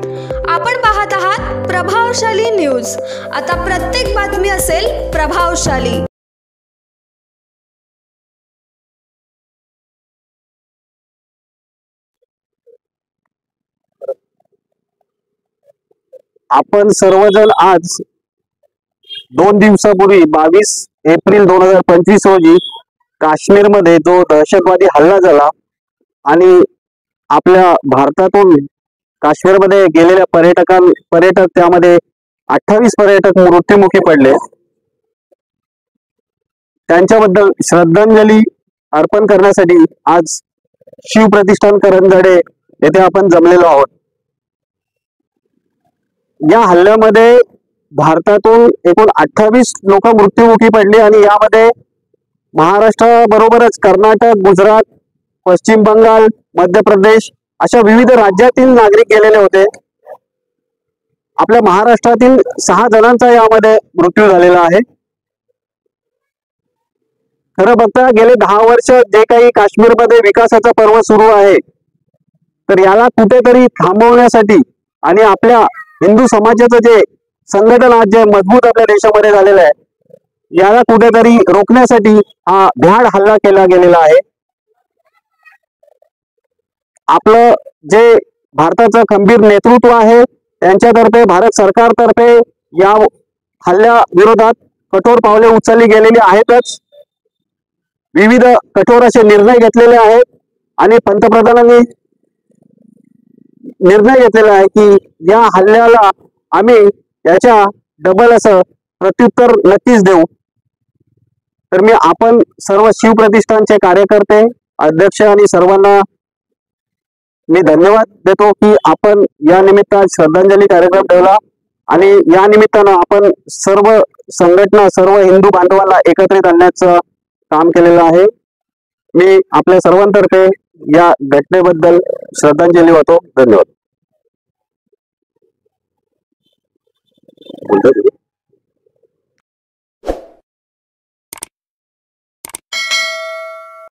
आपण पाहत आहात प्रभावशाली न्यूज। आता प्रत्येक बातमी असेल प्रभावशाली। आपण सर्वजण आज 2 दिवसापूर्वी 22 एप्रिल 2025 रोजी काश्मीरमध्ये जो दहशतवादी हल्ला झाला आणि आपल्या भारतातून काश्मीरमध्ये गेलेल्या पर्यटक त्यामध्ये 28 पर्यटक मृत्युमुखी पडले, त्यांच्याबद्दल श्रद्धांजली अर्पण करण्यासाठी आज शिवप्रतिष्ठान करंजडे येथे आपण जमलेलो आहोत। या हल्ल्यामध्ये भारतातून एकूण 28 लोक मृत्युमुखी पडले आणि यामध्ये महाराष्ट्राबरोबरच कर्नाटक, गुजरात, पश्चिम बंगाल, मध्य प्रदेश अशा विविध राज्यातील नागरिक गेलेले होते। आपल्या महाराष्ट्रातील 6 जणांचा यामध्ये मृत्यू झालेला आहे। खरं बघता गेले 10 वर्ष जे काही काश्मीरमध्ये विकासाचा पर्व सुरू आहे, तर याला कुठेतरी थांबवण्यासाठी आणि आपल्या हिंदू समाजाचं जे संघटन आज जे मजबूत आपल्या देशामध्ये झालेलं आहे, याला कुठेतरी रोखण्यासाठी हा भ्याड हल्ला केला गेलेला आहे। आपलं जे भारताचं खंबीर नेतृत्व आहे त्यांच्यातर्फे, भारत सरकारतर्फे या हल्ल्या विरोधात कठोर पावले उचलली गेलेली आहेतच। विविध कठोर असे निर्णय घेतलेले आहेत आणि पंतप्रधानांनी निर्णय घेतलेला आहे की या हल्ल्याला आम्ही याच्या डबल असं प्रत्युत्तर नक्कीच देऊ। तर आपण सर्व शिवप्रतिष्ठानचे कार्यकर्ते, अध्यक्ष आणि सर्वांना मी धन्यवाद देतो की आपण या निमित्ताने श्रद्धांजली कार्यक्रम ठेवला आणि या निमित्तानं आपण सर्व संघटना, सर्व हिंदू बांधवांना एकत्रित आणण्याचं काम केलेलं आहे। मी आपल्या सर्वांतर्फे या घटनेबद्दल श्रद्धांजली वाहतो। धन्यवाद।